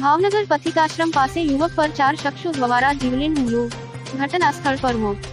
ભાવનગર પથિકાશ્રમ પાસે યુવક પર 4 શખ્સો દ્વારા જીવલેણ હુમલો, ઘટના સ્થળ પર મોત।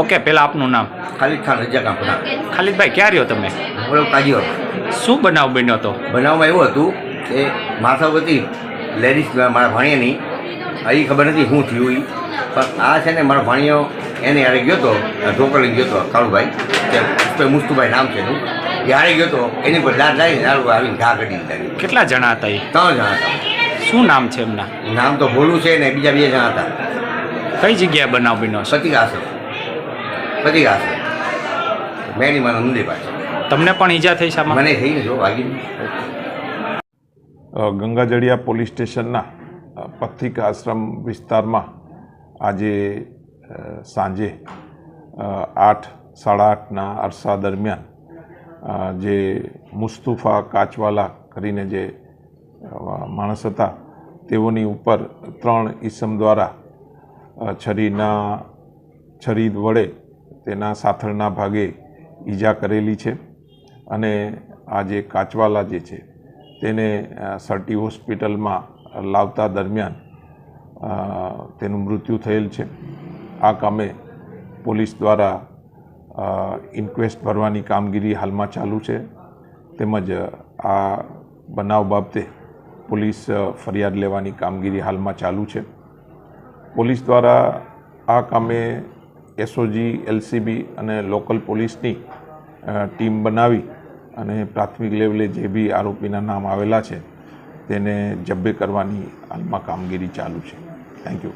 ओके, पहला आपનું નામ? ખાલિદ ખાન રજા કાપડા। ખાલિદભાઈ, ક્યાં રહ્યો તમે? હું કાજીઓ। શું બનાવ બન્યો હતો? બનાવમાં એવું હતું કે માથાવતી લેડીઝ મારા ભાણિયાની એ ખબર નથી શું થયું એ, પણ આ છે ને મારા ભાણિયો એને યારે ગયો હતો, ઢોકળી ગયો હતો કાળુભાઈ, તે મુસ્તુભાઈ નામ છે એનું, એ હારે ગયો હતો, એની પર દાંત લાવીને દારૂ આવીને ઘા કરી દીધા। કેટલા જણા હતા એ? 3 જણા હતા। શું નામ છે એમના? નામ તો ભોલું છે ને બીજા 2 જણા હતા। કઈ જગ્યાએ બનાવ બન્યો? પતિકાશ્રમ મેની મારા મંદિર પાસે। તમને પણ ઈજા થઈ છે? મને થઈ ને જો વાગી। ગંગાજળિયા પોલીસ સ્ટેશનના પથિક આશ્રમ વિસ્તારમાં આજે સાંજે 8, 8:30ના અરસા દરમિયાન જે મુસ્તુફા કાચવાલા કરીને જે માણસ હતા તેઓની ઉપર 3 ઈસમ દ્વારા છરી વડે તેના સાથળના ભાગે ઈજા કરેલી છે અને આ જે કાચવાલા જે છે તેને સર્ટી હોસ્પિટલમાં લાવતા દરમિયાન તેનું મૃત્યુ થયેલ છે। આ કામે પોલીસ દ્વારા ઇન્ક્વેસ્ટ ભરવાની કામગીરી હાલમાં ચાલુ છે, તેમજ આ બનાવ બાબતે પોલીસ ફરિયાદ લેવાની કામગીરી હાલમાં ચાલુ છે। પોલીસ દ્વારા આ કામે એસઓજી, એલસીબી અને લોકલ પોલીસની ટીમ બનાવી અને પ્રાથમિક લેવલે જે બી આરોપીના નામ આવેલા છે તેને જબ્બે કરવાની હાલમાં કામગીરી ચાલુ છે। Thank you.